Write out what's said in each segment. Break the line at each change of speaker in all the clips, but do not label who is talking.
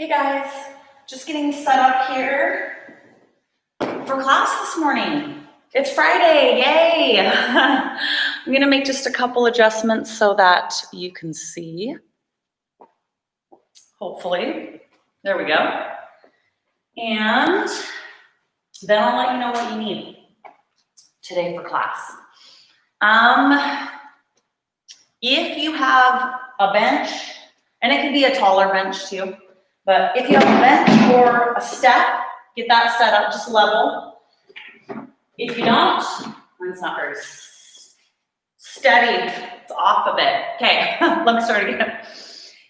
Hey guys, just getting set up here for class this morning. It's Friday, yay! I'm gonna make just a couple adjustments so that you can see. Hopefully, there we go. And then I'll let you know what you need today for class. If you have a bench, and it can be a taller bench too, but if you have a bench or a step, get that set up just level. If you don't, mine's not very steady, it's off a bit. Okay, let me start again.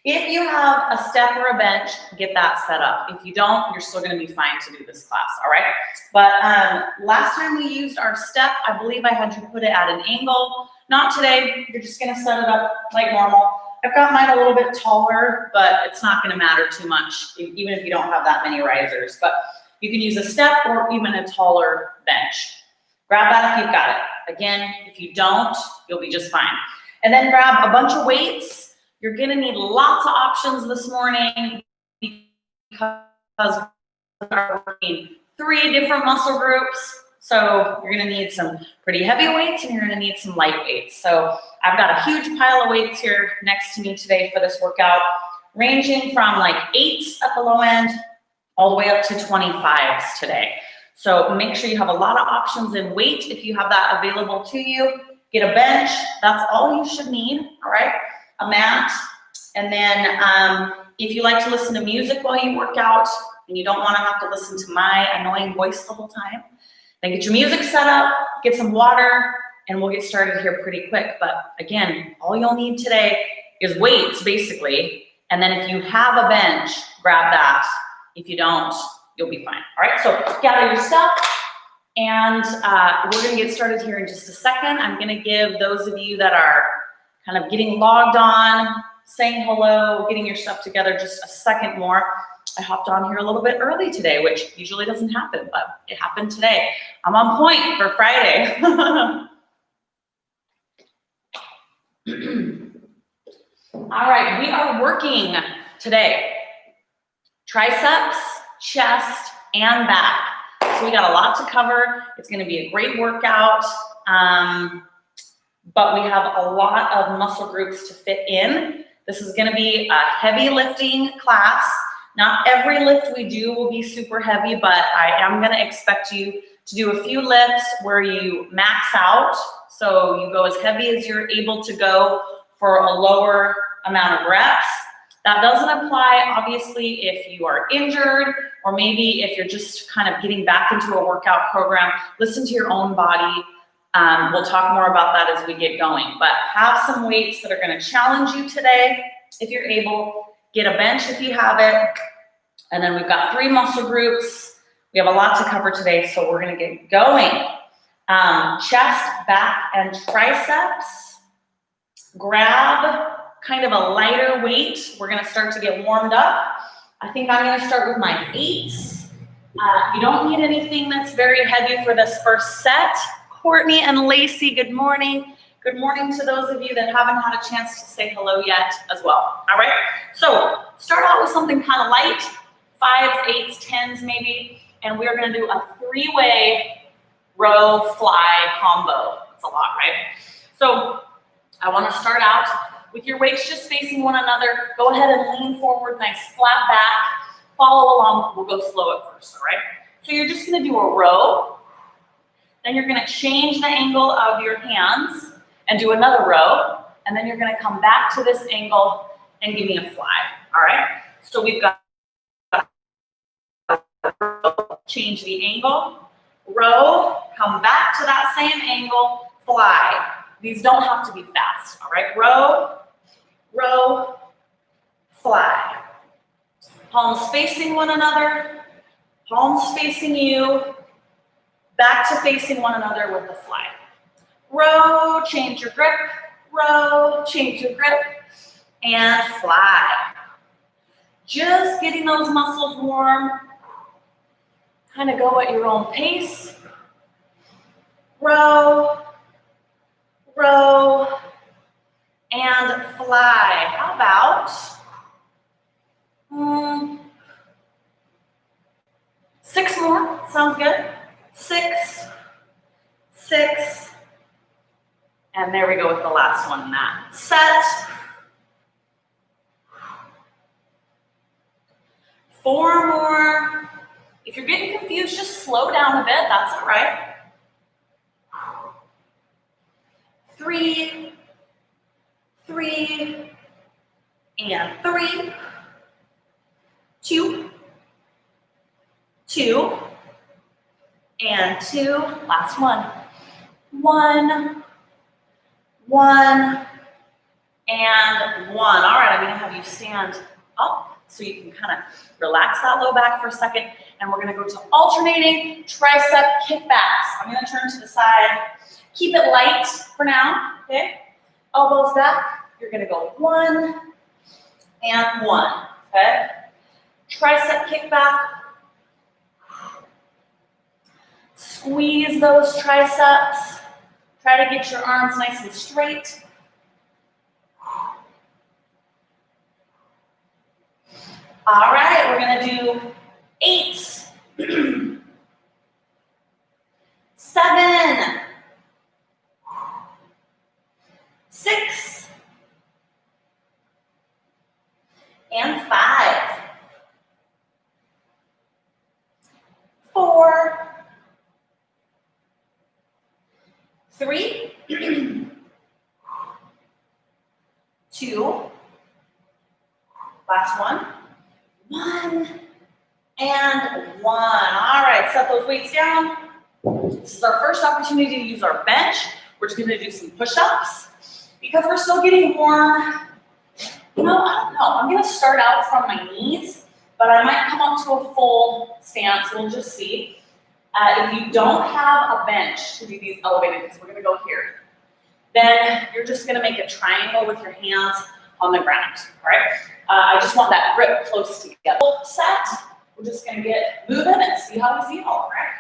If you have a step or a bench, get that set up. If you don't, you're still gonna be fine to do this class, all right? But last time we used our step, I believe I had you put it at an angle. Not today, you're just gonna set it up like normal. I've got mine a little bit taller, but it's not gonna matter too much, even if you don't have that many risers. But you can use a step or even a taller bench. Grab that if you've got it. Again, if you don't, you'll be just fine. And then grab a bunch of weights. You're gonna need lots of options this morning because we're working 3 different muscle groups. So you're gonna need some pretty heavy weights and you're gonna need some light weights. So I've got a huge pile of weights here next to me today for this workout, ranging from like 8s at the low end all the way up to 25s today. So make sure you have a lot of options in weight if you have that available to you. Get a bench, that's all you should need, all right? A mat, and then if you like to listen to music while you work out and you don't want to have to listen to my annoying voice the whole time, then get your music set up, get some water, and we'll get started here pretty quick. But again, all you'll need today is weights, basically, and then if you have a bench, grab that. If you don't, you'll be fine. All right, so gather your stuff, and we're gonna get started here in just a second. I'm gonna give those of you that are kind of getting logged on, saying hello, getting your stuff together, just a second more. I hopped on here a little bit early today, which usually doesn't happen, but it happened today. I'm on point for Friday. All right, we are working today. Triceps, chest, and back. So we got a lot to cover. It's gonna be a great workout. But we have a lot of muscle groups to fit in. This is gonna be a heavy lifting class. Not every lift we do will be super heavy, but I am gonna expect you to do a few lifts where you max out. So you go as heavy as you're able to go for a lower amount of reps. That doesn't apply, obviously, if you are injured or maybe if you're just kind of getting back into a workout program. Listen to your own body. We'll talk more about that as we get going, but have some weights that are gonna challenge you today. If you're able, get a bench if you have it. And then we've got 3 muscle groups. We have a lot to cover today, so we're gonna get going. Chest, back, and triceps. Grab kind of a lighter weight. We're gonna start to get warmed up. I think I'm gonna start with my 8s. You don't need anything that's very heavy for this first set. Courtney and Lacey, good morning. Good morning to those of you that haven't had a chance to say hello yet as well. All right, so start out with something kind of light, 5s, 8s, 10s maybe, and we're gonna do a 3-way row fly combo. It's a lot, right? So I wanna start out with your weights just facing one another. Go ahead and lean forward, nice flat back. Follow along, we'll go slow at first, all right? So you're just gonna do a row. Then you're gonna change the angle of your hands and do another row. And then you're gonna come back to this angle and give me a fly, all right? So we've got change the angle, row, come back to that same angle, fly. These don't have to be fast, all right? Row, row, fly. Palms facing one another, palms facing you, back to facing one another with the fly. Row, change your grip, row, change your grip, and fly. Just getting those muscles warm. Kind of go at your own pace. Row, row, and fly. How about 6 more, sounds good. 6, 6, and there we go with the last one, Matt. Set. 4 more. If you're getting confused, just slow down a bit, that's all right. 3, 3, and 3, 2, 2, and 2, last one. 1, 1, and 1. All right, I'm gonna have you stand up so you can kind of relax that low back for a second, and we're gonna go to alternating tricep kickbacks. I'm gonna turn to the side. Keep it light for now, okay? Elbows back. You're gonna go 1 and 1, okay? Tricep kickback. Squeeze those triceps. Try to get your arms nice and straight. All right, we're gonna do 8, 7, 6, and 5, 4, 3, 2, last one, 1, and 1. All right, set those weights down. This is our first opportunity to use our bench. We're just gonna do some push-ups. Because we're still getting warm, you know, I don't know. I'm gonna start out from my knees, but I might come up to a full stance. We'll just see. If you don't have a bench to do these elevated, because we're gonna go here, then you're just gonna make a triangle with your hands on the ground, all right? I just want that grip close together. Set, we're just gonna get moving and see how we feel, all right?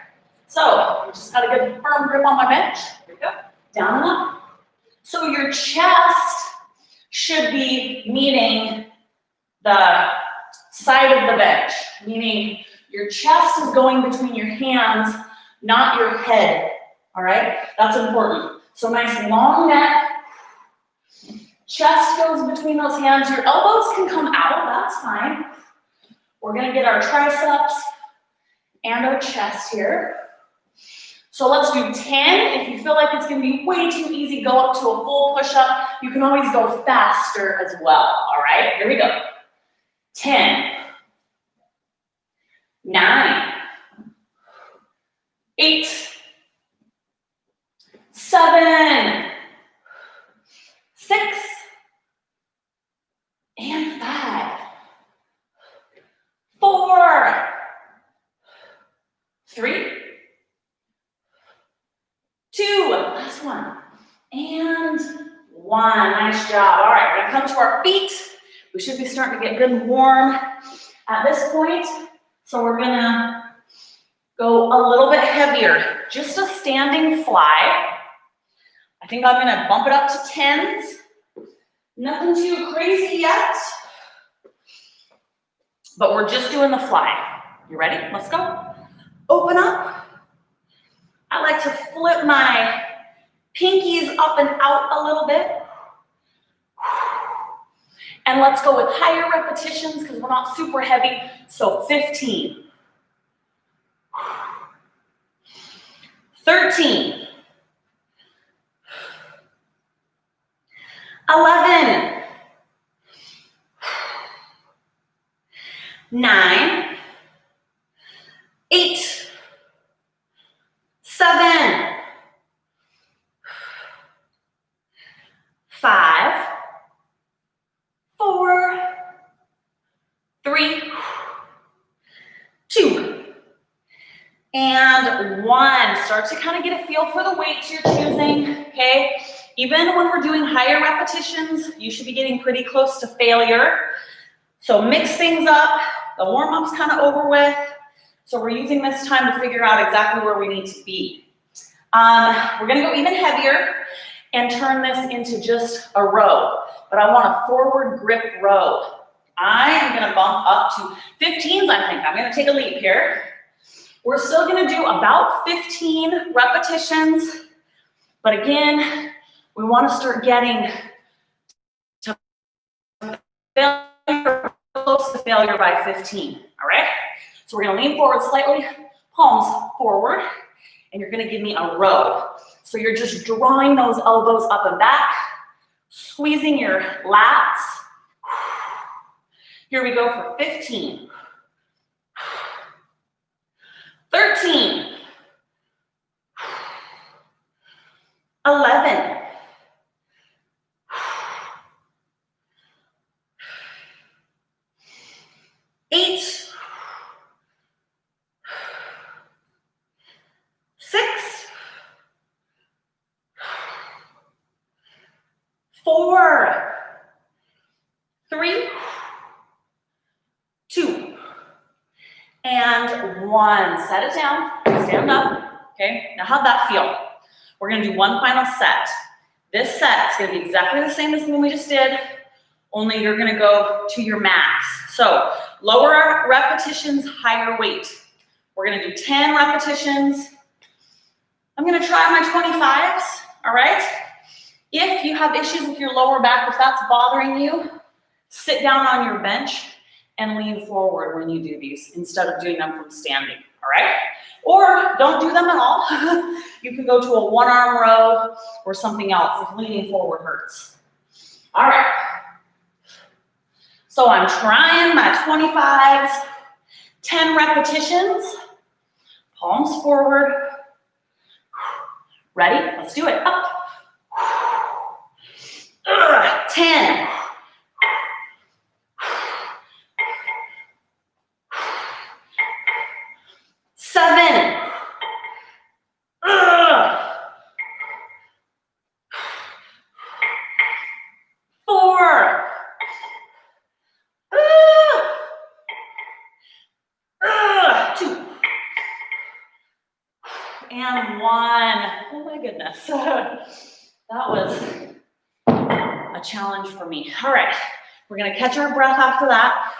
So, we just got a good firm grip on my bench. Here we go, down and up. So your chest should be meeting the side of the bench, meaning your chest is going between your hands, not your head, all right? That's important. So nice long neck, chest goes between those hands. Your elbows can come out, that's fine. We're gonna get our triceps and our chest here. So let's do 10. If you feel like it's gonna be way too easy, go up to a full push-up. You can always go faster as well, all right? Here we go. 10, 9, 8, 7, 6, and 5, 4, 3, 2, last one, and 1. Nice job. All right, we're gonna come to our feet. We should be starting to get good and warm at this point. So we're gonna go a little bit heavier. Just a standing fly. I think I'm gonna bump it up to 10s. Nothing too crazy yet, but we're just doing the fly. You ready? Let's go. Open up. I like to flip my pinkies up and out a little bit. And let's go with higher repetitions because we're not super heavy. So 15, 13, 11, 9, 8, 7, 5, 4, 3, 2, and 1. Start to kind of get a feel for the weights you're choosing, okay? Even when we're doing higher repetitions, you should be getting pretty close to failure. So mix things up. The warm-up's kind of over with. So we're using this time to figure out exactly where we need to be. We're gonna go even heavier and turn this into just a row. But I want a forward grip row. I am gonna bump up to 15s, I think. I'm gonna take a leap here. We're still gonna do about 15 repetitions, but again, we wanna start getting to failure, close to failure by 15, all right? So we're gonna lean forward slightly, palms forward, and you're gonna give me a row. So you're just drawing those elbows up and back, squeezing your lats. Here we go for 15. 13. 11. 8. 6. 4. 3. 2. And 1. Set it down. Stand up. Okay. Now how'd that feel? We're going to do one final set. This set is going to be exactly the same as the one we just did, only you're going to go to your max. So lower repetitions, higher weight. We're going to do 10 repetitions. I'm going to try my 25s, all right? If you have issues with your lower back, if that's bothering you, sit down on your bench and lean forward when you do these instead of doing them from standing, all right? Or don't do them at all. You can go to a one-arm row or something else if leaning forward hurts. All right. So I'm trying my 25s, 10 repetitions, palms forward. Ready? Let's do it. Up. 10. 7. 4. 2. And 1. Oh my goodness. That was a challenge for me. All right, we're gonna catch our breath after that.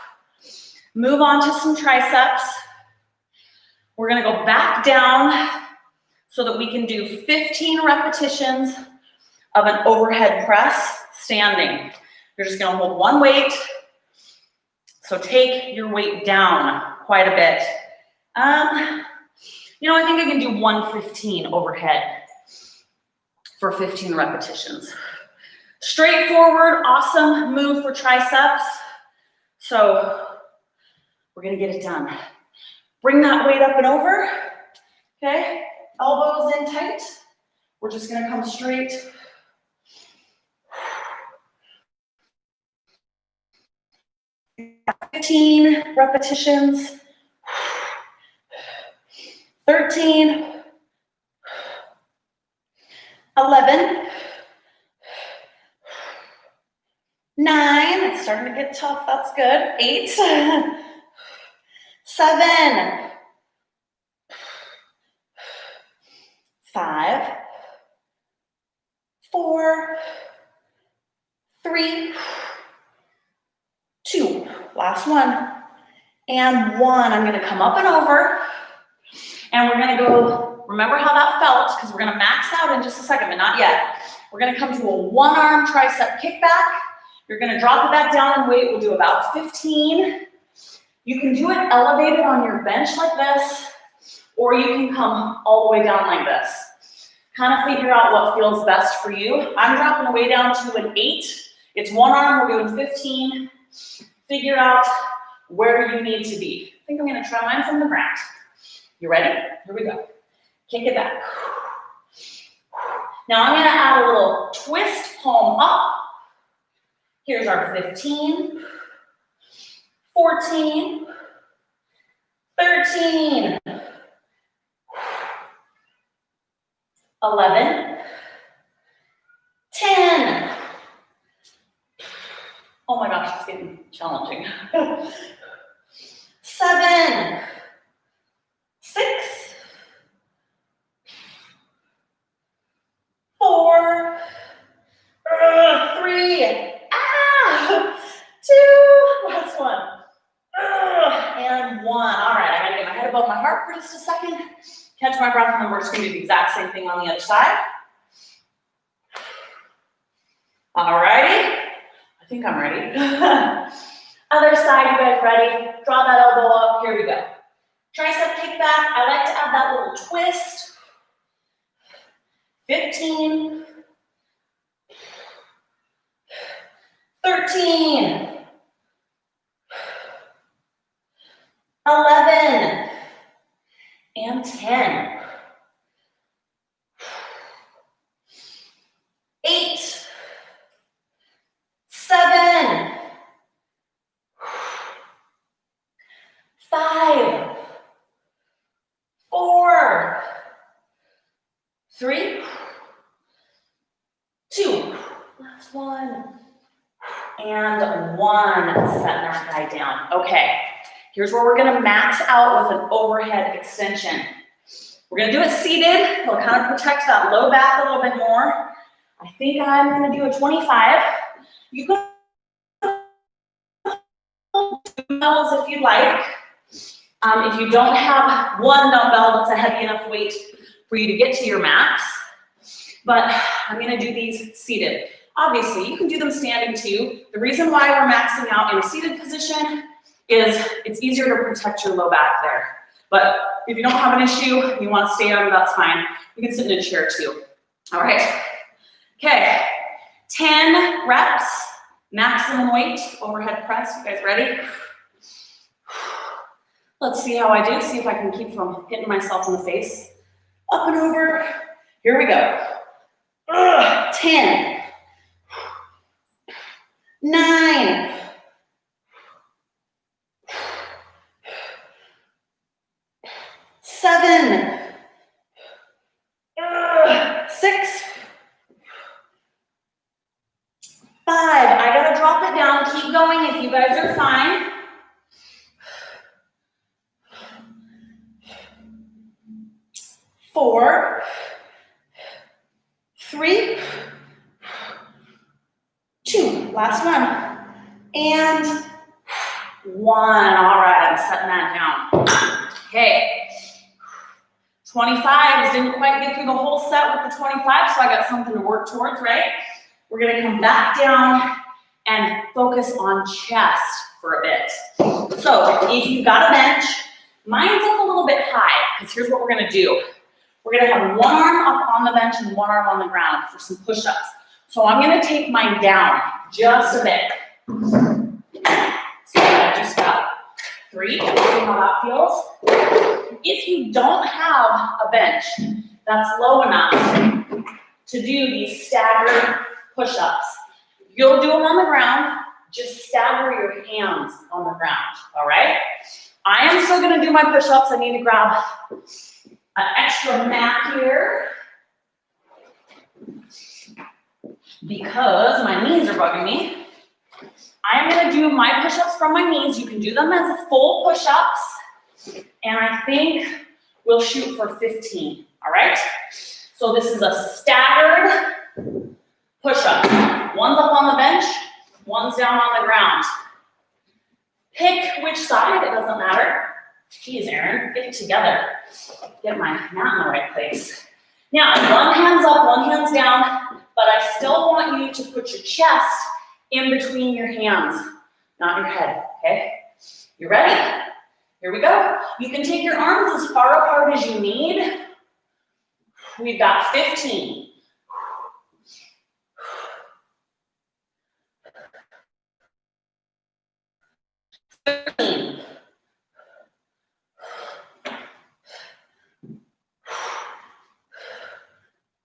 Move on to some triceps. We're gonna go back down so that we can do 15 repetitions of an overhead press standing. You're just gonna hold one weight. So take your weight down quite a bit. I think I can do 115 overhead for 15 repetitions. Straightforward, awesome move for triceps. So we're gonna get it done. Bring that weight up and over, okay? Elbows in tight. We're just gonna come straight. "15 repetitions. 13. 11. 9. It's starting to get tough. That's good. 8. 7. 5. 4. 3. 2. Last one. And 1. I'm going to come up and over. And we're going to go, remember how that felt, because we're going to max out in just a second, but not yet. We're going to come to a one-arm tricep kickback. You're going to drop it back down in weight. We'll do about 15. You can do it elevated on your bench like this, or you can come all the way down like this. Kind of figure out what feels best for you. I'm dropping the way down to an 8. It's one arm, we're doing 15. Figure out where you need to be. I think I'm going to try mine from the ground. You ready? Here we go. Kick it back. Now I'm going to add a little twist, palm up. Here's our 15, 14, 13, 11, 10. Oh my gosh, it's getting challenging. 7, 6, 4, 3, 2, last one, and 1. All right, I gotta get my head above my heart. breath for just a second. Catch my breath, and then we're just gonna do the exact same thing on the other side. Alrighty, I think I'm ready. Other side, you guys ready? Draw that elbow up, here we go. Tricep kick back, I like to add that little twist. 15. 13. 11. And 10. 8. 7. 5. 4. 3. 2. Last one. And 1. Setting our thigh down. Okay. Here's where we're gonna max out with an overhead extension. We're gonna do it seated. It'll kind of protect that low back a little bit more. I think I'm gonna do a 25. You can dumbbells if you like. If you don't have one dumbbell that's a heavy enough weight for you to get to your max, but I'm gonna do these seated. Obviously, you can do them standing too. The reason why we're maxing out in a seated position is it's easier to protect your low back there. But if you don't have an issue, you want to stay on, that's fine. You can sit in a chair too. All right. Okay. 10 reps, maximum weight, overhead press. You guys ready? Let's see how I do. See if I can keep from hitting myself in the face. Up and over. Here we go. 10. 9. 7. 6. 5. I gotta drop it down. Keep going if you guys are fine. 4. 3. 2. Last one. And 1. All right, I'm setting that down. Okay. 25s, didn't quite get through the whole set with the 25, so I got something to work towards, right? We're gonna come back down and focus on chest for a bit. So if you've got a bench, mine's up a little bit high, because here's what we're gonna do. We're gonna have one arm up on the bench and one arm on the ground for some push-ups. So I'm gonna take mine down just a bit. So I just got 3, see how that feels? If you don't have a bench that's low enough to do these staggered push-ups, you'll do them on the ground, just stagger your hands on the ground, all right? I am still gonna do my push-ups. I need to grab an extra mat here because my knees are bugging me. I'm gonna do my push-ups from my knees. You can do them as full push-ups. And I think we'll shoot for 15, all right? So this is a staggered push-up. One's up on the bench, one's down on the ground. Pick which side, it doesn't matter. Geez, Erin, get it together. Get my mat in the right place. Now, one hand's up, one hand's down, but I still want you to put your chest in between your hands, not your head, okay? You ready? Here we go. You can take your arms as far apart as you need. We've got 15. 13.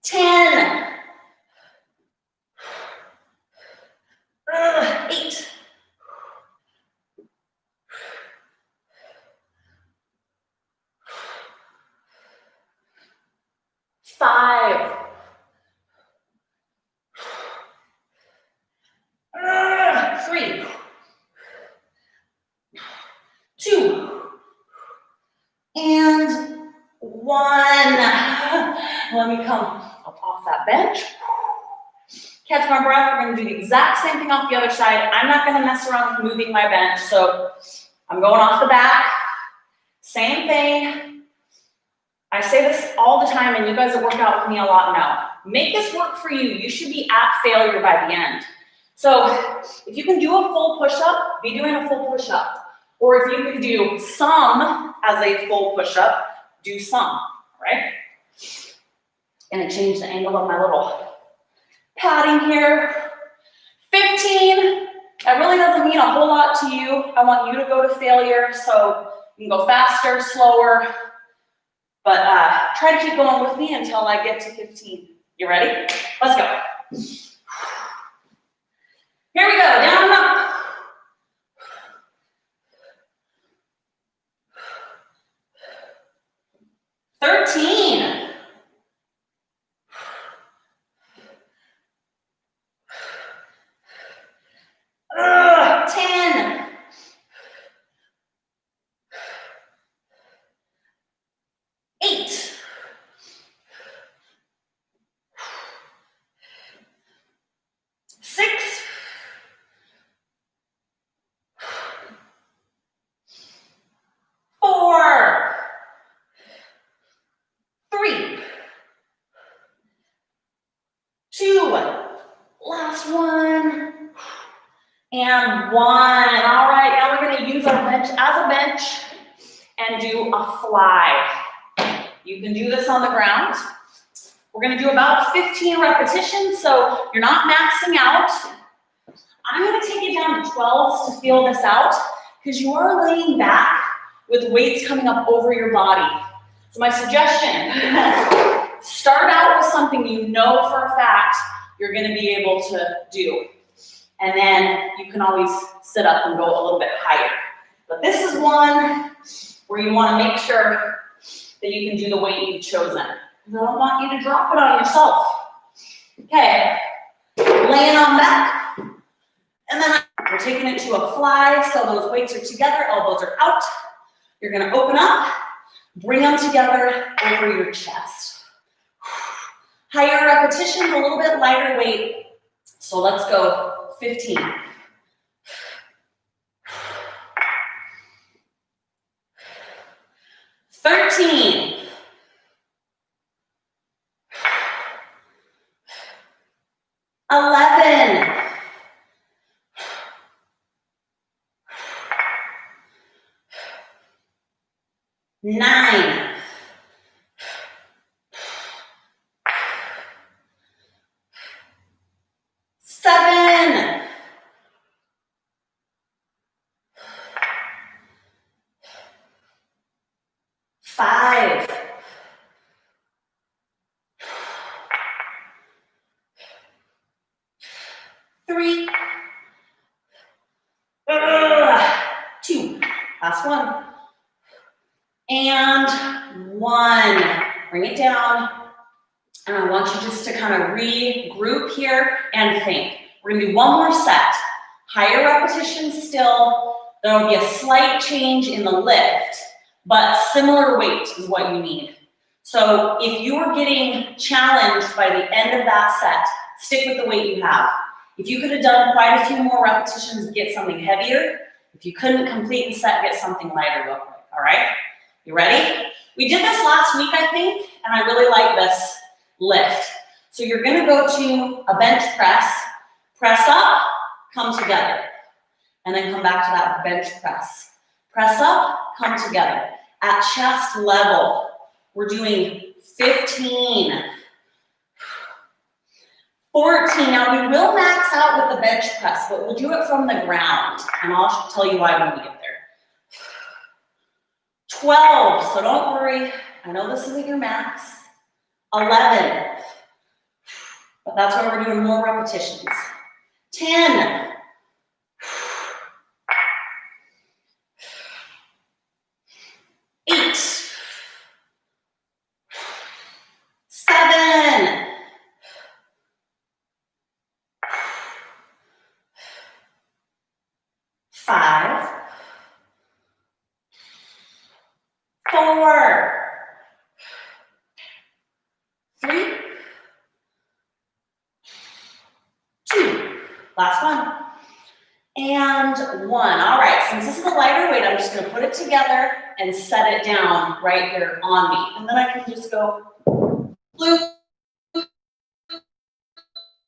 10. 8. 5. 3. 2. And 1. Let me come up off that bench. Catch my breath. We're going to do the exact same thing off the other side. I'm not going to mess around with moving my bench, so I'm going off the back. Same thing. I say this all the time, and you guys that work out with me a lot know. Make this work for you. You should be at failure by the end. So if you can do a full push-up, be doing a full push-up. Or if you can do some as a full push-up, do some, right? Gonna change the angle of my little padding here. 15, that really doesn't mean a whole lot to you. I want you to go to failure, so you can go faster, slower, but try to keep going with me until I get to 15. You ready? Let's go. Here we go, down and up. 13. 10. 8. 6. 4. 3. 2. Last one. And 1. All right, now we're going to use our bench as a bench and do a fly. You can do this on the ground. We're going to do about 15 repetitions, so you're not maxing out. I'm going to take it down to 12s to feel this out, because you are laying back with weights coming up over your body. So my suggestion, start out with something you know for a fact you're going to be able to do. And then you can always sit up and go a little bit higher. But this is one where you want to make sure that you can do the weight you've chosen. I don't want you to drop it on yourself. Okay, laying on back. And then we're taking it to a fly, so those weights are together, elbows are out. You're gonna open up, bring them together over your chest. Higher repetitions, a little bit lighter weight. So let's go 15. 13. 11. 9. 7. 5. 3. 2. Last one. And 1. Bring it down. And I want you just to kind of regroup here and think. We're gonna do one more set. Higher repetitions still. There will be a slight change in the lift, but similar weight is what you need. So if you are getting challenged by the end of that set, stick with the weight you have. If you could have done quite a few more repetitions, get something heavier. If you couldn't complete the set, get something lighter real quick, all right? You ready? We did this last week, I think, and I really like this lift. So you're gonna go to a bench press, press up, come together, and then come back to that bench press. Press up, come together. At chest level, we're doing 15. 14, now we will max out with the bench press, but we'll do it from the ground, and I'll tell you why when we get there. 12, so don't worry, I know this isn't your max. 11, but that's why we're doing more repetitions. 10, 8, 7, 5, 4, 3, 2, last one, And one. All right, since this is a lighter weight, I'm just gonna put it together and set it down right here on me. And then I can just go loop.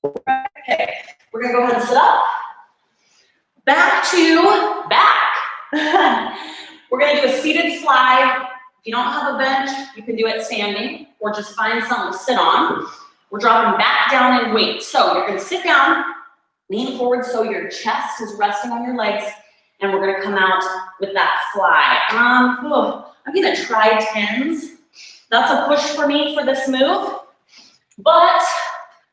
Okay, we're gonna go ahead and sit up. Back to back. We're gonna do a seated fly. If you don't have a bench, you can do it standing or just find something to sit on. We're dropping back down in weight. So you're gonna sit down, lean forward so your chest is resting on your legs, and we're gonna come out with that fly. I'm gonna try 10s. That's a push for me for this move, but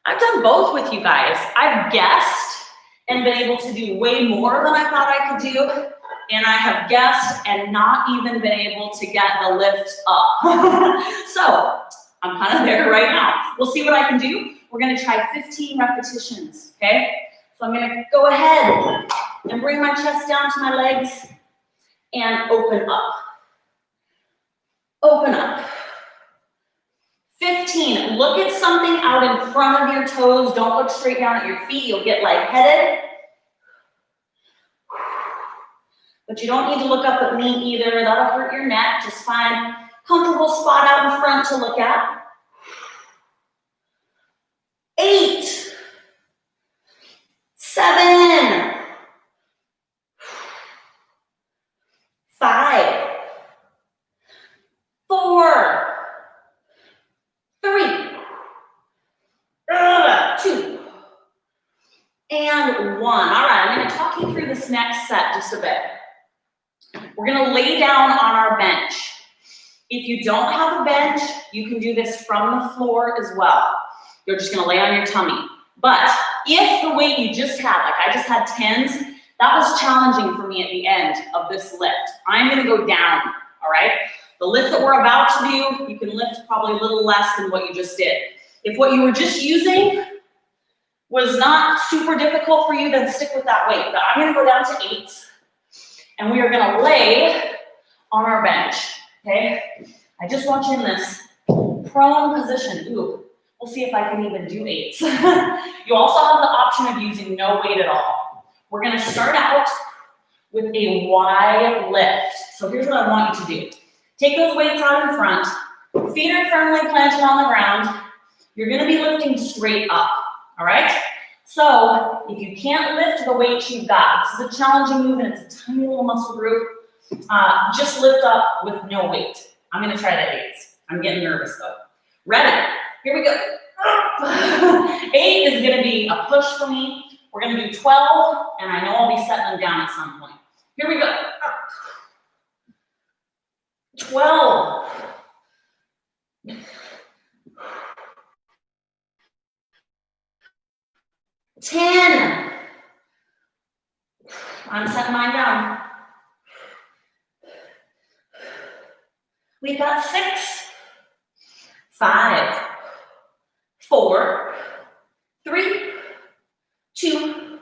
I've done both with you guys. I've guessed and been able to do way more than I thought I could do, and I have guessed and not even been able to get the lift up. So I'm kind of there right now. We'll see what I can do. We're gonna try 15 repetitions, okay? So I'm gonna go ahead and bring my chest down to my legs and open up. Open up. 15, look at something out in front of your toes. Don't look straight down at your feet. You'll get lightheaded. But you don't need to look up at me either. That'll hurt your neck. Just find a comfortable spot out in front to look at. 8, 7, 5, 4, 3, 2, and 1. All right, I'm going to talk you through this next set just a bit. We're going to lay down on our bench. If you don't have a bench, you can do this from the floor as well. You're just going to lay on your tummy. But if the weight you just had, like I just had 10s, that was challenging for me at the end of this lift. I'm going to go down, all right? The lift that we're about to do, you can lift probably a little less than what you just did. If what you were just using was not super difficult for you, then stick with that weight. But I'm going to go down to 8s, and we are going to lay on our bench, okay? I just want you in this prone position. Ooh, we'll see if I can even do 8s. You also have the option of using no weight at all. We're going to start out with a Y lift. So here's what I want you to do. Take those weights out in front. Feet are firmly planted on the ground. You're going to be lifting straight up, all right? So if you can't lift the weight you've got, this is a challenging move and it's a tiny little muscle group, just lift up with no weight. I'm going to try that 8s. I'm getting nervous though. Ready? Here we go. 8 is going to be a push for me. We're going to do 12, and I know I'll be setting them down at some point. Here we go. 12. 10. I'm setting mine down. We've got 6, 5, 4, 3, 2,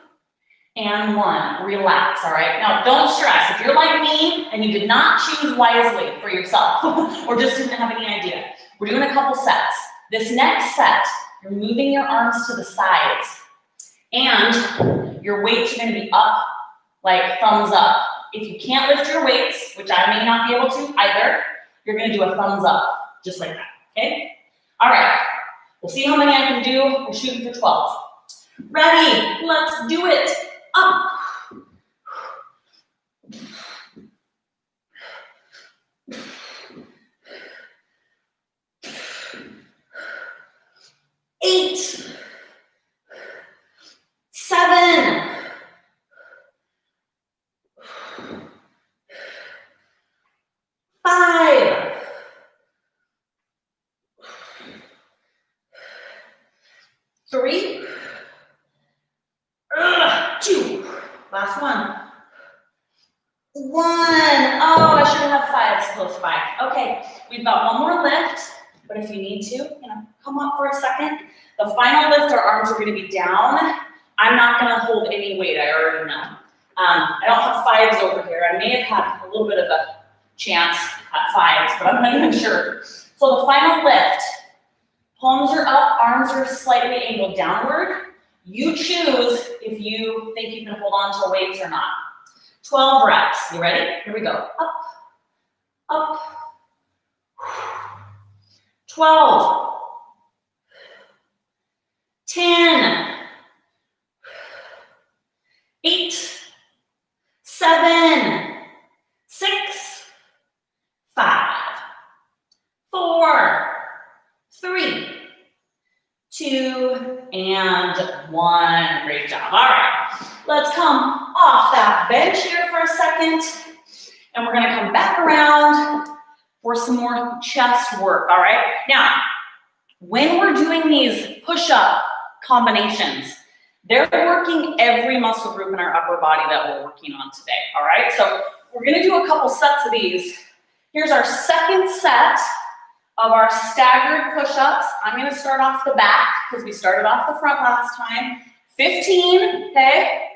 and 1. Relax, all right? Now, don't stress. If you're like me and you did not choose wisely for yourself or just didn't have any idea, we're doing a couple sets. This next set, you're moving your arms to the sides, and your weights are going to be up, like thumbs up. If you can't lift your weights, which I may not be able to either, you're going to do a thumbs up, just like that, okay? All right, we'll see how many I can do. We're shooting for 12. Ready? Let's do it. Up. Eight. 7. 5. 3. 2. Last one. 1. Oh, I should have 5s close by. Okay, we've got one more lift, but if you need to, come up for a second. The final lift, our arms are going to be down. I'm not going to hold any weight, I already know. I don't have 5s over here. I may have had a little bit of a chance at 5s, but I'm not even sure. So the final lift, palms are up, arms are slightly angled downward. You choose if you think you can hold on to weights or not. 12 reps. You ready? Here we go. Up, up. 12. 10. 8. 7. 6. 5. 4. 3. 2, and 1. Great job. All right, let's come off that bench here for a second, and we're gonna come back around for some more chest work, all right? Now, when we're doing these push-up combinations, they're working every muscle group in our upper body that we're working on today, all right? So we're gonna do a couple sets of these. Here's our second set of our staggered push-ups. I'm gonna start off the back because we started off the front last time. 15, okay?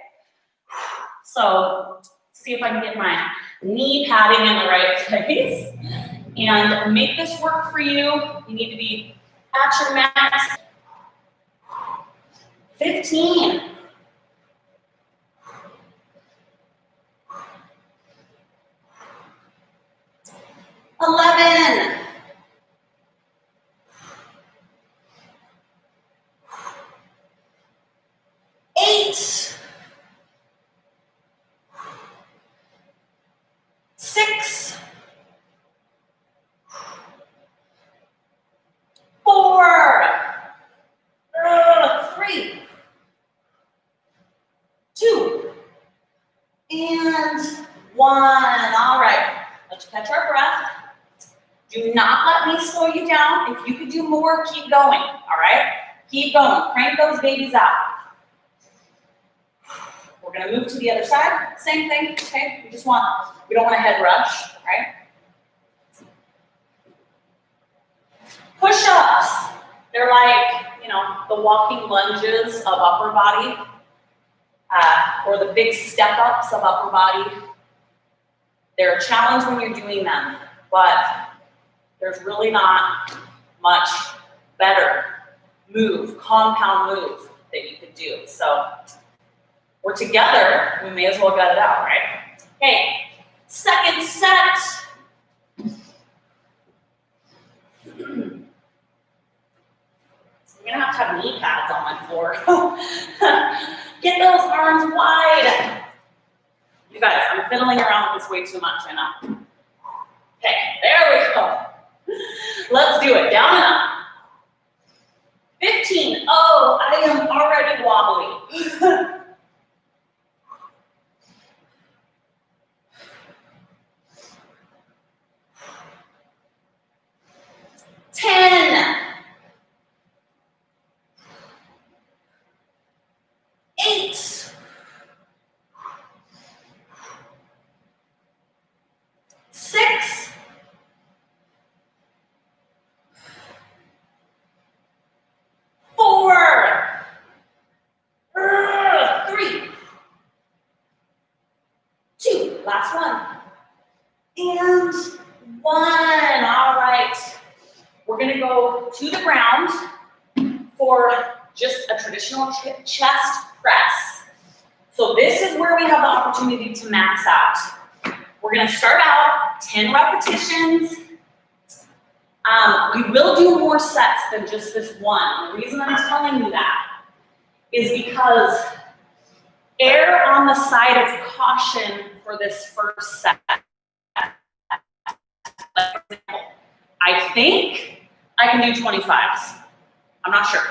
So see if I can get my knee padding in the right place. And make this work for you. You need to be at your max. 15. 11. 8. 6. 4. 3. 2. And 1. All right. Let's catch our breath. Do not let me slow you down. If you could do more, keep going. All right? Keep going. Crank those babies out. We're going to move to the other side. Same thing. Okay? We don't want a head rush. Right? Push-ups. They're like, the walking lunges of upper body, or the big step-ups of upper body. They're a challenge when you're doing them, but there's really not much better compound move that you could do. So we're together, we may as well get it out, right? Okay, second set. I'm gonna have knee pads on my floor. Get those arms wide. You guys, I'm fiddling around with this way too much, I know. Okay, there we go. Let's do it, down and up. 15, oh, I am already wobbly. 10. 8. 6. 4. 3. 2. Last one. And 1. All right. We're going to go to the ground for just a traditional chest press. So this is where we have the opportunity to max out. We're going to start out 10 repetitions. We will do more sets than just this one. The reason I'm telling you that is because err on the side of caution for this first set. For example, I think I can do 25s. I'm not sure.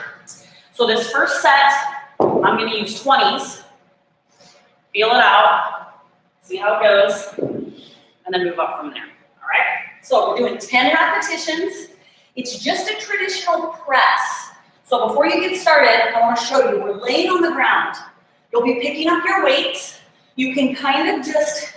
So this first set, I'm going to use 20s. Feel it out. See how it goes. And then move up from there. All right? So we're doing 10 repetitions. It's just a traditional press. So before you get started, I want to show you, we're laying on the ground. You'll be picking up your weights. You can kind of just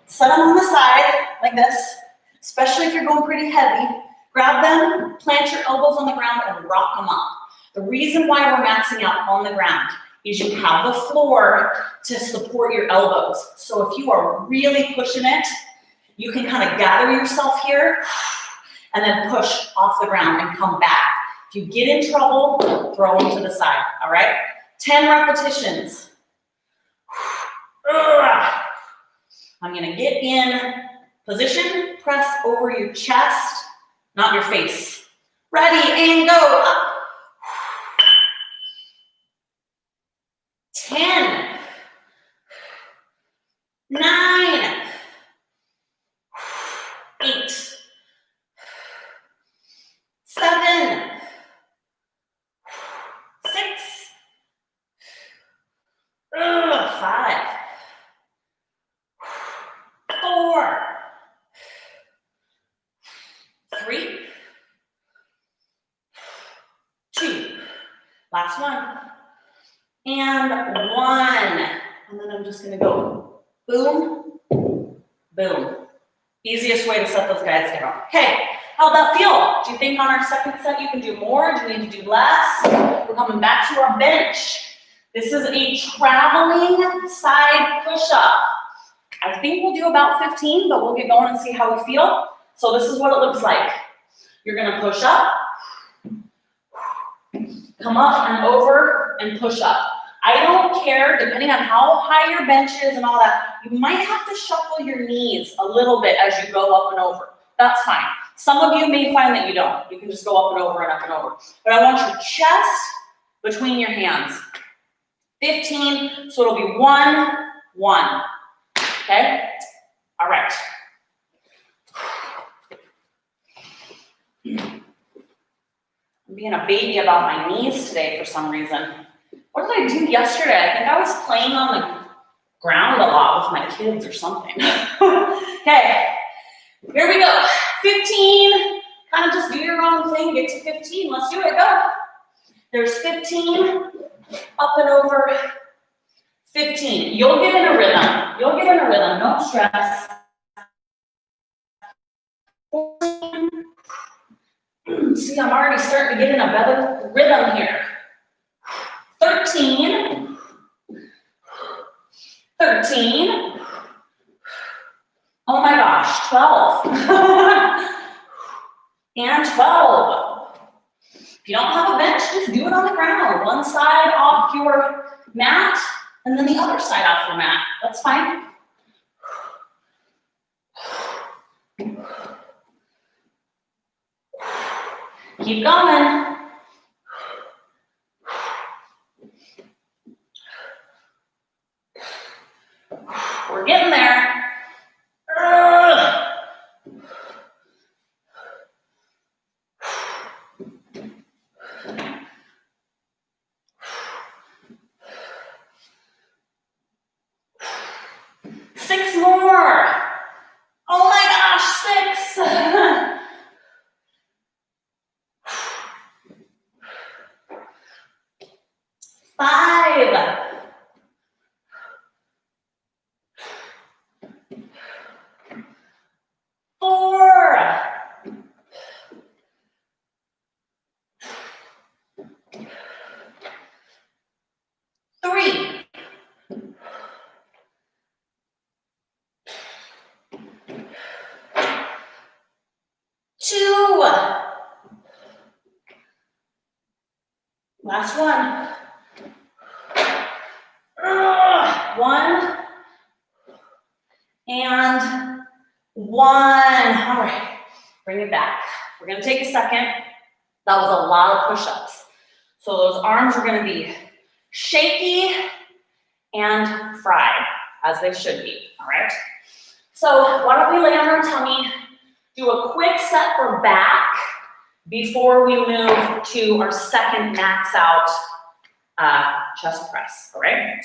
set them on the side like this, especially if you're going pretty heavy. Grab them, plant your elbows on the ground, and rock them up. The reason why we're maxing out on the ground is you have the floor to support your elbows. So if you are really pushing it, you can kind of gather yourself here and then push off the ground and come back. If you get in trouble, throw them to the side, all right? 10 repetitions. Ugh. I'm gonna get in position, press over your chest, not your face. Ready, and go. Up. 10, 9, 8, 7, 6, 5, 4, 3, 2, last one, and 1. And then I'm just gonna go boom, boom. Easiest way to set those guys down. Okay, how'd that feel? Do you think on our second set you can do more? Do you need to do less? We're coming back to our bench. This is a traveling side push-up. I think we'll do about 15, but we'll get going and see how we feel. So this is what it looks like. You're gonna push up, come up and over and push up. I don't care, depending on how high your bench is and all that, you might have to shuffle your knees a little bit as you go up and over. That's fine. Some of you may find that you don't. You can just go up and over and up and over. But I want your chest between your hands. 15, so it'll be 1, 1. Okay? All right. I'm being a baby about my knees today for some reason. What did I do yesterday? I think I was playing on the ground a lot with my kids or something. Okay, here we go. 15, kind of just do your own thing, get to 15. Let's do it, go. There's 15, up and over, 15. You'll get in a rhythm. You'll get in a rhythm, no stress. 14. See, I'm already starting to get in a better rhythm here. 13, 13, oh my gosh, 12, and 12. If you don't have a bench, just do it on the ground. One side off your mat, and then the other side off your mat. That's fine. Keep going. We're getting there. 6 more. Oh my gosh, 6. 5. 4. 3. 2. Last one. 1 and 1. All right, bring it back. We're gonna take a second. That was a lot of push-ups. So those arms are gonna be shaky and fried, as they should be, all right? So why don't we lay on our tummy, do a quick set for back before we move to our second max out chest press, all right?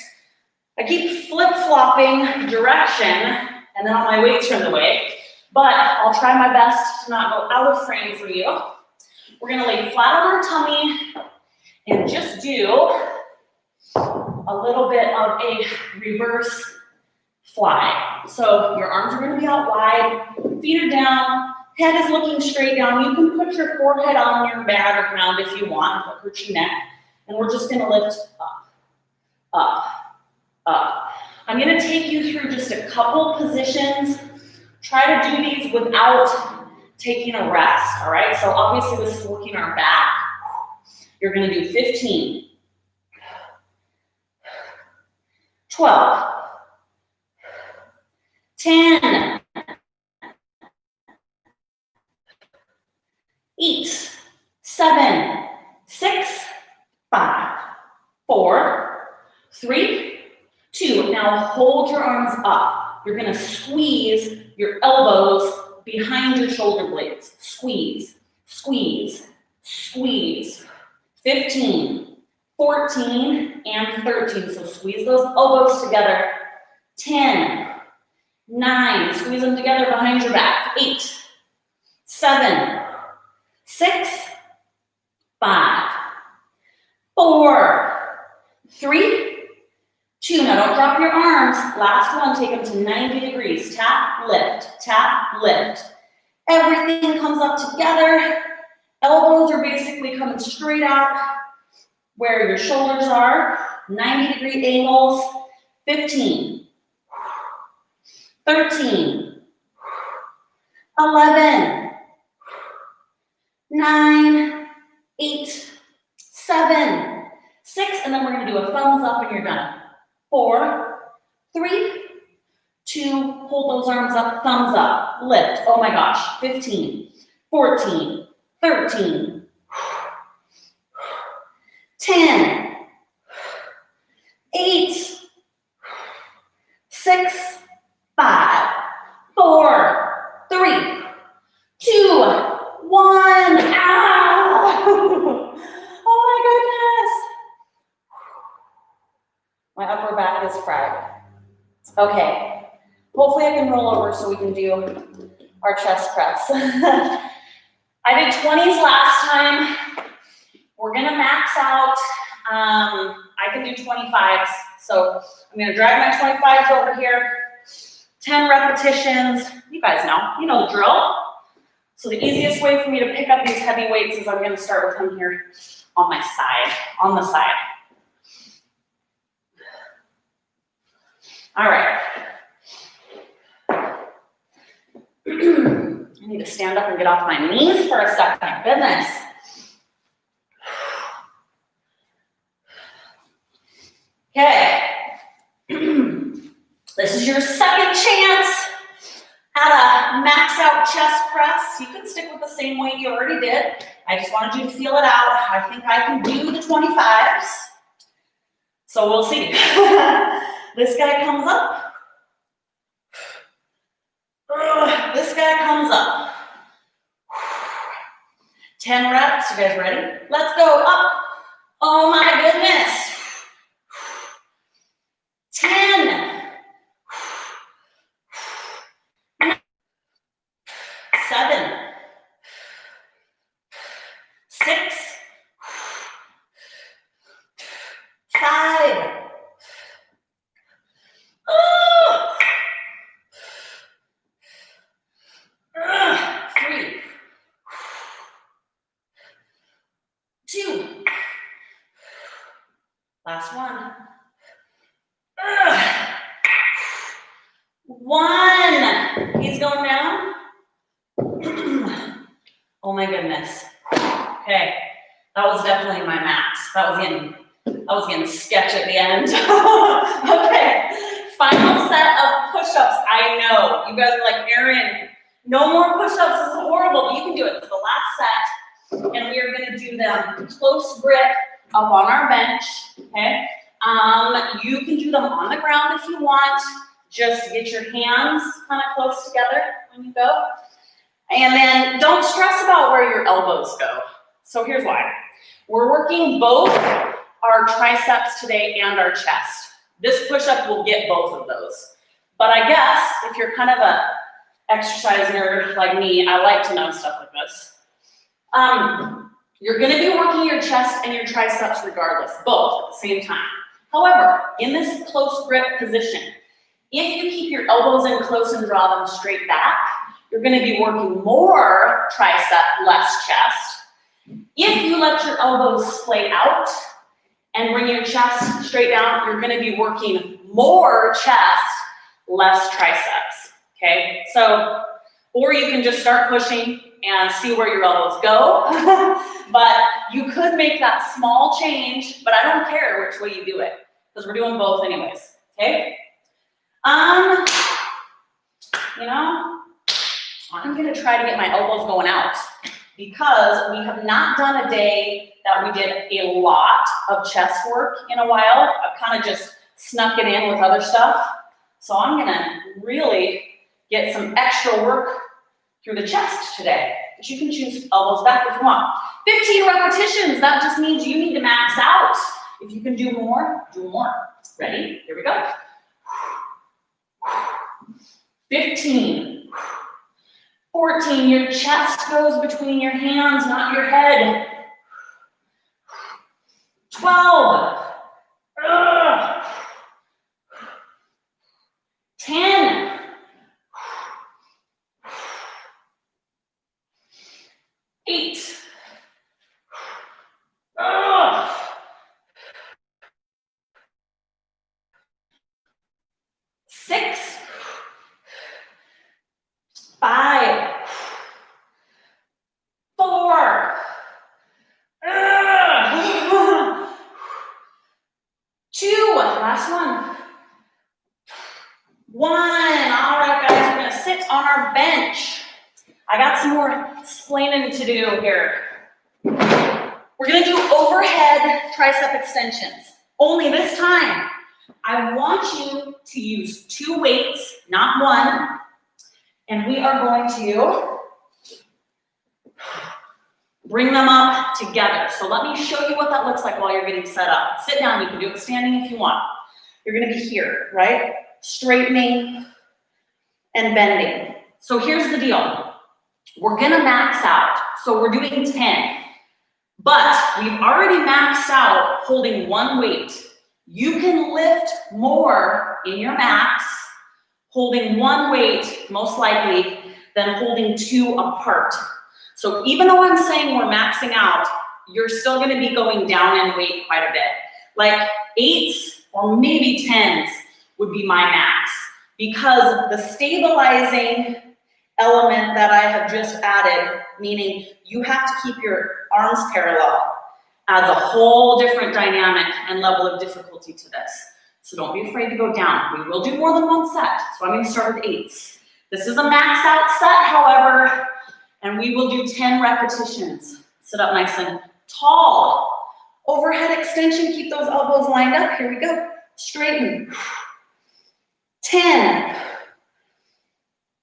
I keep flip-flopping direction, and then all my weights are in the way, but I'll try my best to not go out of frame for you. We're gonna lay flat on our tummy and just do a little bit of a reverse fly. So your arms are gonna be out wide, feet are down, head is looking straight down. You can put your forehead on your mat or ground if you want, if it hurts your neck. And we're just gonna lift up, up, up. I'm gonna take you through just a couple positions. Try to do these without taking a rest, all right? So obviously this is working our back. You're gonna do 15, 12, 10, 8, 7, 6, 5, 4, 3, 2. Now hold your arms up. You're gonna squeeze your elbows behind your shoulder blades. Squeeze, squeeze, squeeze. 15, 14, and 13. So squeeze those elbows together. 10, 9, squeeze them together behind your back. 8, 7, 6, 5, 4, 3, 2. Now don't drop your arms. Last one, take them to 90 degrees. Tap, lift, tap, lift. Everything comes up together. Elbows are basically coming straight out where your shoulders are. 90-degree angles. 15, 13, 11, 9, 8, 7, 6, and then we're gonna do a thumbs up and you're done. 4, 3, 2, hold those arms up, thumbs up, lift. Oh my gosh, 15, 14, 13, 10, 8, 6, 5, 4, 3, 2, 1. Ow! Oh my goodness. My upper back is fried. Okay. Hopefully I can roll over so we can do our chest press. I did 20s last time. We're gonna max out. I can do 25s. So I'm gonna drag my 25s over here. 10 repetitions. You guys know the drill. So the easiest way for me to pick up these heavy weights is I'm gonna start with them here on my side, on the side. All right. I need to stand up and get off my knees for a second. Goodness. Okay. This is your second chance at a max out chest press. You can stick with the same weight you already did. I just wanted you to feel it out. I think I can do the 25s. So we'll see. This guy comes up. This guy comes up. 10 reps. You guys ready? Let's go up. Oh my goodness. 10. 7. 6. 5. 3. 2. Last one. 1. He's going down. Oh my goodness. Okay, that was definitely my max. That was getting sketch at the end. Okay, final set of push-ups. I know you guys are like, Erin, no more push-ups. This is horrible, but you can do it. It's the last set, and we are going to do them close grip up on our bench. Okay, you can do them on the ground if you want. Just get your hands kind of close together when you go. And then don't stress about where your elbows go. So here's why. We're working both our triceps today and our chest. This push-up will get both of those. But I guess if you're kind of a exercise nerd like me, I like to know stuff like this. You're gonna be working your chest and your triceps regardless, both at the same time. However, in this close grip position, if you keep your elbows in close and draw them straight back, you're going to be working more tricep, less chest. If you let your elbows splay out and bring your chest straight down, you're going to be working more chest, less triceps. Okay, so, or you can just start pushing and see where your elbows go. But you could make that small change, but I don't care which way you do it because we're doing both anyways. okay? You know, I'm gonna try to get my elbows going out because we have not done a day that we did a lot of chest work in a while. I've kind of just snuck it in with other stuff. So I'm gonna really get some extra work through the chest today. But you can choose elbows back if you want. 15 repetitions, that just means you need to max out. If you can do more, do more. Ready? Here we go. 15. 14, your chest goes between your hands, not your head. 12. 10. 8. 6. 5. 4. 2. Last one. 1. All right, guys, we're gonna sit on our bench. I got some more explaining to do here. We're gonna do overhead tricep extensions. Only this time, I want you to use 2 weights, not 1. And we are going to bring them up together. So let me show you what that looks like while you're getting set up. Sit down, you can do it standing if you want. You're gonna be here, right? Straightening and bending. So here's the deal. We're gonna max out. So we're doing 10, but we've already maxed out holding 1 weight. You can lift more in your max, holding 1 weight, most likely, than holding 2 apart. So even though I'm saying we're maxing out, you're still gonna be going down in weight quite a bit. Like 8s or maybe 10s would be my max, because the stabilizing element that I have just added, meaning you have to keep your arms parallel, adds a whole different dynamic and level of difficulty to this. So don't be afraid to go down. We will do more than 1 set. So I'm gonna start with 8s. This is a max out set, however, and we will do 10 repetitions. Sit up nice and tall. Overhead extension, keep those elbows lined up. Here we go. Straighten. 10,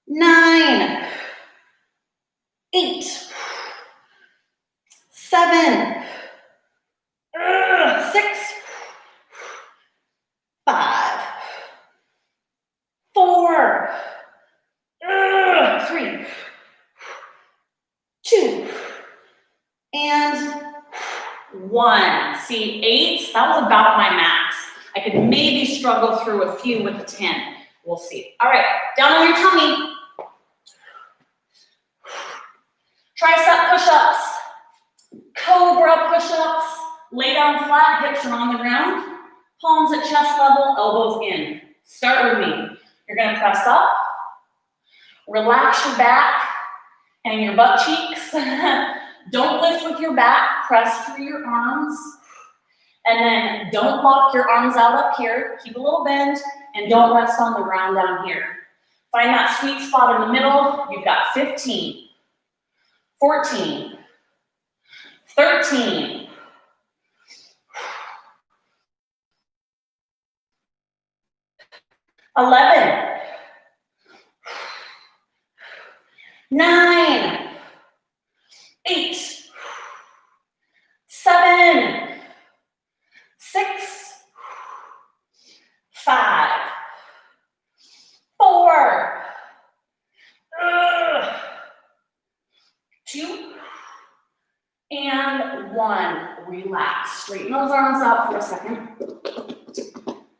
9, 8, 7, 6, 5, 4, 3, 2, and 1. See, 8s, that was about my max. I could maybe struggle through a few with the 10. We'll see. All right, down on your tummy. Tricep push-ups, cobra push-ups. Lay down flat, hips are on the ground. Palms at chest level, elbows in. Start with me. You're gonna press up. Relax your back and your butt cheeks. Don't lift with your back, press through your arms. And then don't lock your arms out up here. Keep a little bend and don't rest on the ground down here. Find that sweet spot in the middle. You've got 15, 14, 13, 11, 9, 8, 7, 6, 5, 4, 2, and 1. Relax. Straighten those arms out for a second.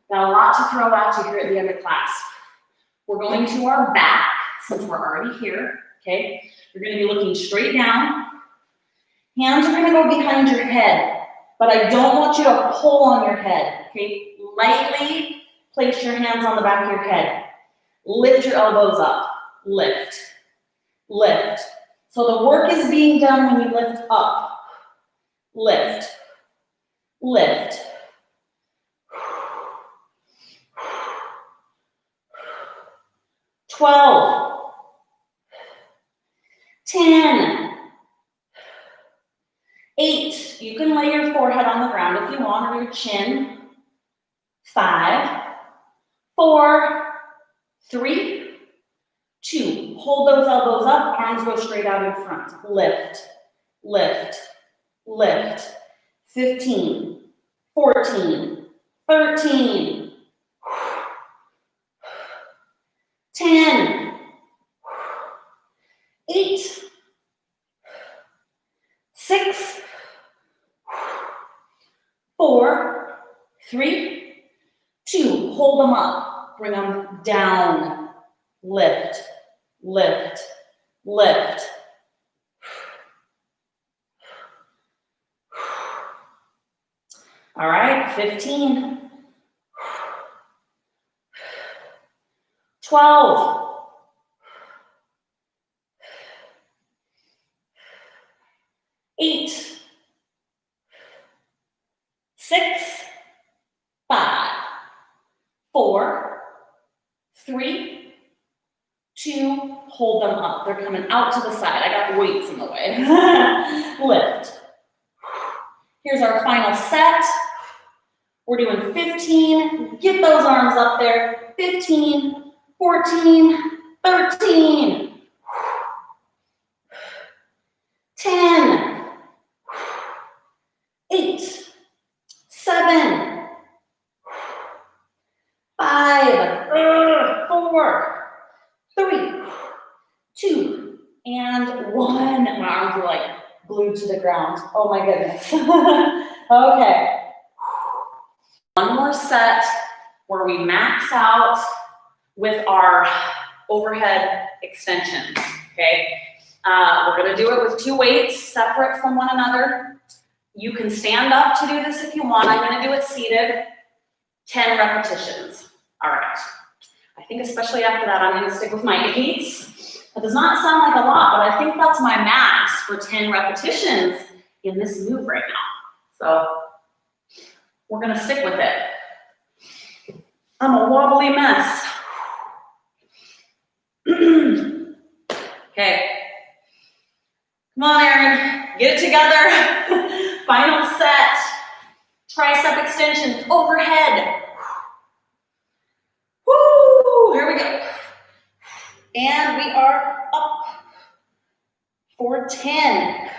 Got a lot to throw at you here at the end of class. We're going to our back, since we're already here, okay? You're gonna be looking straight down. Hands are gonna go behind your head, but I don't want you to pull on your head, okay? Lightly place your hands on the back of your head. Lift your elbows up. Lift. Lift. So the work is being done when you lift up. Lift. Lift. 12, 10, 8. You can lay your forehead on the ground if you want, or your chin. 5, 4, 3, 2. Hold those elbows up, arms go straight out in front. Lift, lift, lift. 15, 14, 13, 10, 8, 6, 4, 3, 2. Hold them up. Bring them down. Lift, lift, lift. All right, 15, 12, 8, 6, 5, 4, 3, 2, hold them up. They're coming out to the side. I got weights in the way. Lift. Here's our final set. We're doing 15. Get those arms up there. 15, 14, 13, 10, 8, 7, 5, 4, 3, 2, and 1. My arms were like glued to the ground. Oh my goodness. Okay. One more set where we max out with our overhead extensions, okay? We're gonna do it with 2 weights separate from one another. You can stand up to do this if you want. I'm gonna do it seated, 10 repetitions. All right. I think especially after that, I'm gonna stick with my 8s. That does not sound like a lot, but I think that's my max for 10 repetitions in this move right now. So we're gonna stick with it. I'm a wobbly mess. Okay. Come on, Erin, get it together. Final set. Tricep extensions, overhead. Woo, here we go. And we are up for 10.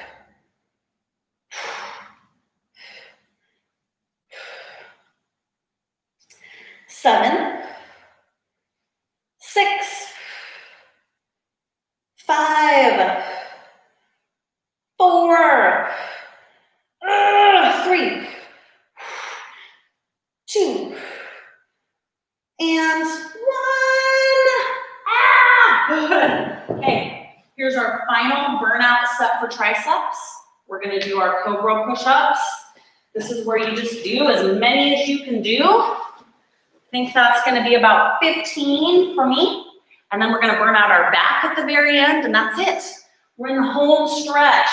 7, 6, 5, 4, 3, 2, and 1. Okay, here's our final burnout set for triceps. We're gonna do our cobra push-ups. This is where you just do as many as you can do. I think that's gonna be about 15 for me. And then we're gonna burn out our back at the very end, and that's it. We're in the home stretch.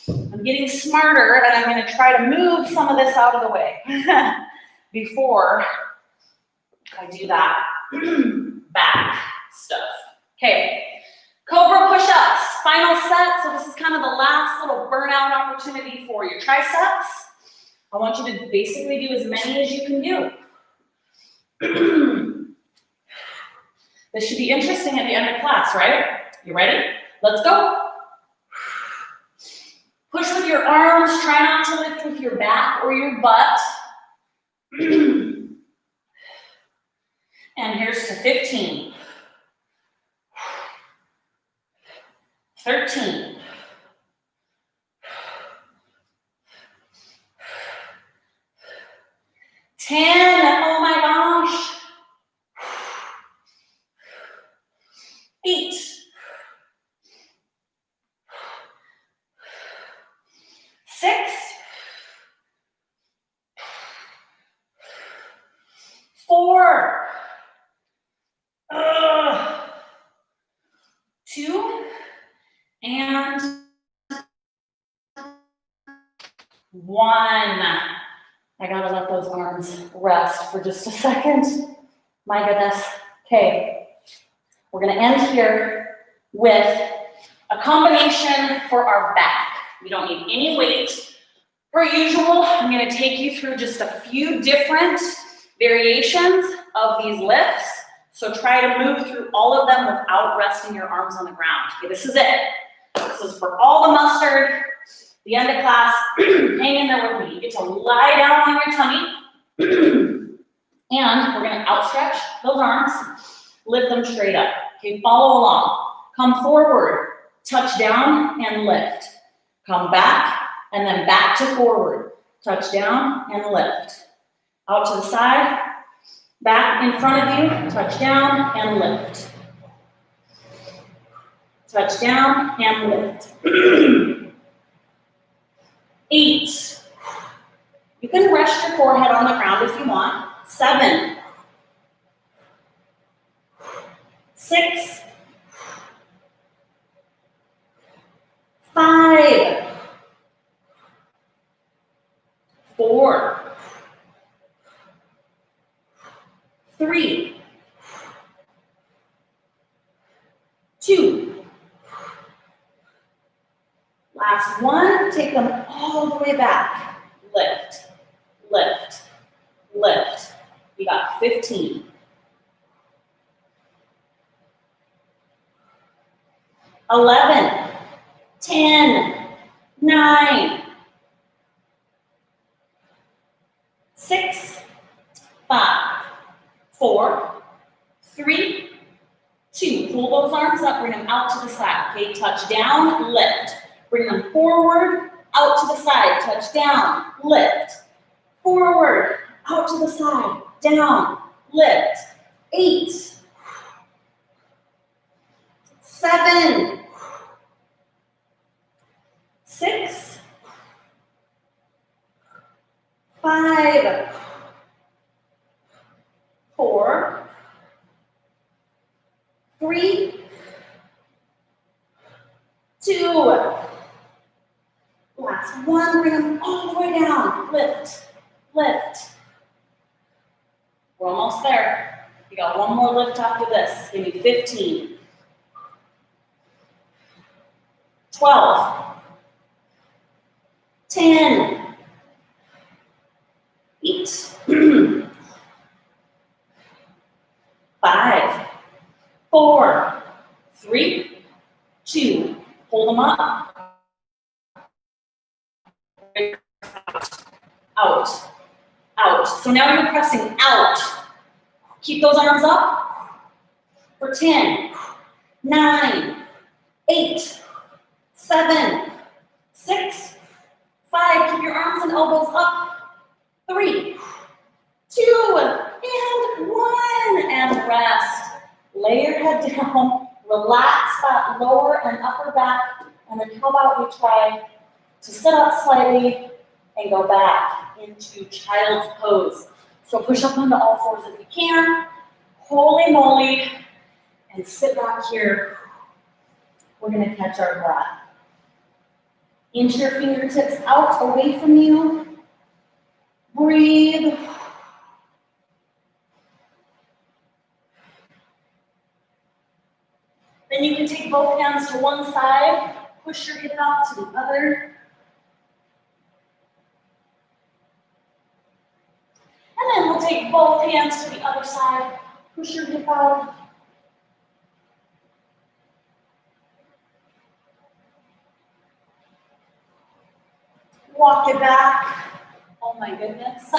I'm getting smarter, and I'm gonna try to move some of this out of the way before I do that back stuff. Okay, cobra push-ups, final set. So this is kind of the last little burnout opportunity for your triceps. I want you to basically do as many as you can do. This should be interesting at the end of class, right? You ready? Let's go. Push with your arms. Try not to lift with your back or your butt. And here's to 15. 13. 10. Oh my gosh. 8. 6. 4. 2. And 1. I gotta let those arms rest for just a second. My goodness. Okay. We're gonna end here with a combination for our back. We don't need any weight. Per usual, I'm gonna take you through just a few different variations of these lifts. So try to move through all of them without resting your arms on the ground. Okay, this is it. This is for all the mustard. The end of class, hang in there with me. You get to lie down on your tummy. And we're gonna outstretch those arms, lift them straight up. Okay, follow along. Come forward, touch down and lift. Come back and then back to forward. Touch down and lift. Out to the side, back in front of you, touch down and lift. Touch down and lift. 8. You can rest your forehead on the ground if you want. 7. 6. 5. 4. 3. 2. Last one, take them all the way back. Lift, lift, lift. You got 15. 11, 10, 9, 6, 5, 4, 3, 2. Pull those arms up, bring them out to the side. Okay, touch down, lift. Bring them forward, out to the side, touch down, lift. Forward, out to the side, down, lift. 8, 7, 6, 5, 4, 3, 2. Last one, bring them all the way down. Lift, lift. We're almost there. You got one more lift after this. Give me 15. 12. 10. 8. 5. 4. 3. 2. Hold them up. Out, out. So now you're pressing out. Keep those arms up for 10, 9, 8, 7, 6, 5. Keep your arms and elbows up. 3, 2, and 1. And rest. Lay your head down. Relax that lower and upper back. And then how about we try to sit up slightly and go back into child's pose. So push up onto all fours if you can. Holy moly. And sit back here. We're going to catch our breath. Inch your fingertips out away from you. Breathe. Then you can take both hands to one side. Push your hip out to the other. And then we'll take both hands to the other side. Push your hip out. Walk it back. Oh my goodness.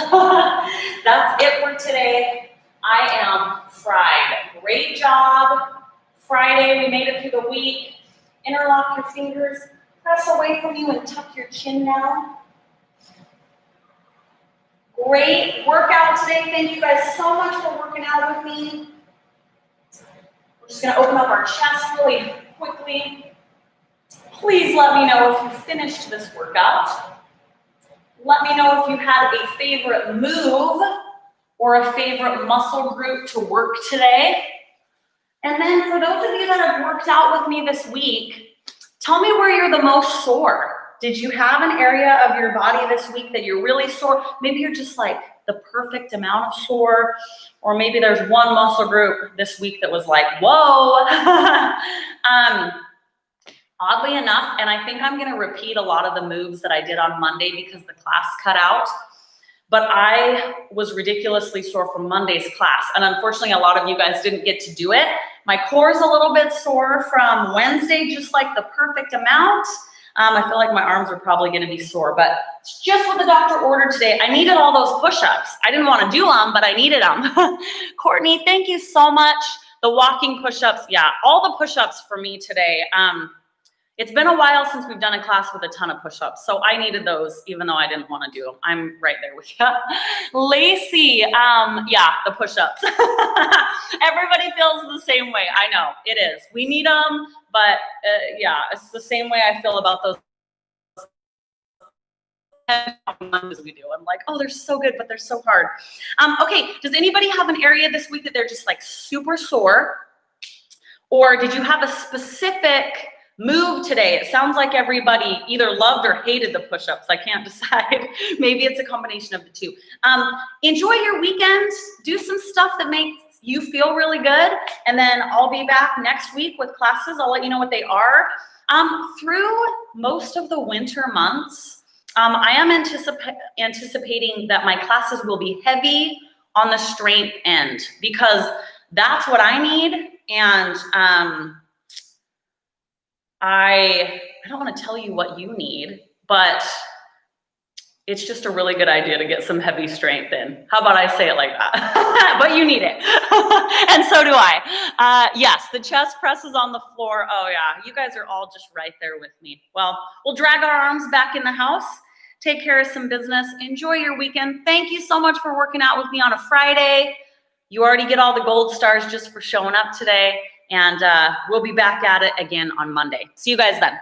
That's it for today. I am fried. Great job. Friday, we made it through the week. Interlock your fingers. Press away from you and tuck your chin down. Great workout today. Thank you guys so much for working out with me. We're just going to open up our chest really quickly. Please let me know if you finished this workout. Let me know if you had a favorite move or a favorite muscle group to work today. And then for those of you that have worked out with me this week, tell me where you're the most sore. Did you have an area of your body this week that you're really sore? Maybe you're just like the perfect amount of sore, or maybe there's one muscle group this week that was like, whoa. Oddly enough, and I think I'm gonna repeat a lot of the moves that I did on Monday because the class cut out, but I was ridiculously sore from Monday's class. And unfortunately, a lot of you guys didn't get to do it. My core is a little bit sore from Wednesday, just like the perfect amount. I feel like my arms are probably gonna be sore, but it's just what the doctor ordered today. I needed all those push-ups. I didn't wanna do them, but I needed them. Courtney, thank you so much. The walking push-ups, yeah, all the push-ups for me today. It's been a while since we've done a class with a ton of push-ups, so I needed those even though I didn't want to do them. I'm right there with you. Lacey, yeah, the push-ups. Everybody feels the same way. I know, it is. We need them, but yeah, it's the same way I feel about those as we do. I'm like, oh, they're so good, but they're so hard. Okay, does anybody have an area this week that they're just like super sore? Or did you have a specific move today? It sounds like everybody either loved or hated the push-ups. I can't decide. Maybe it's a combination of the two. Enjoy your weekend. Do some stuff that makes you feel really good. And then I'll be back next week with classes. I'll let you know what they are. Through most of the winter months, I am anticipating that my classes will be heavy on the strength end because that's what I need. And I don't want to tell you what you need, but it's just a really good idea to get some heavy strength in. How about I say it like that? But you need it. And so do I. Yes, the chest press is on the floor. Oh yeah, you guys are all just right there with me. Well, we'll drag our arms back in the house, take care of some business, enjoy your weekend. Thank you so much for working out with me on a Friday. You already get all the gold stars just for showing up today. And we'll be back at it again on Monday. See you guys then.